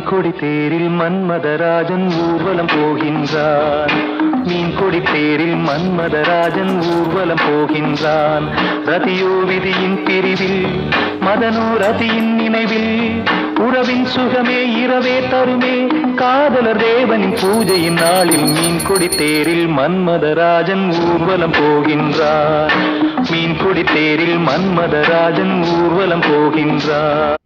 கொடி தேரில் மன்மதராஜன் ஊர்வலம் போகின்றான். மீன் கொடி தேரில் மன்மதராஜன் ஊர்வலம் போகின்றான். ரதியோ விதியின் பிரிவில், மதனோ ரதியின் நினைவில், உறவின் சுகமே இரவே தருமே, காதலர் தேவனின் பூஜையின் நாளில் மீன் கொடி தேரில் மன்மதராஜன் ஊர்வலம் போகின்றான். மீன் கொடி தேரில் மன்மதராஜன் ஊர்வலம் போகின்றான்.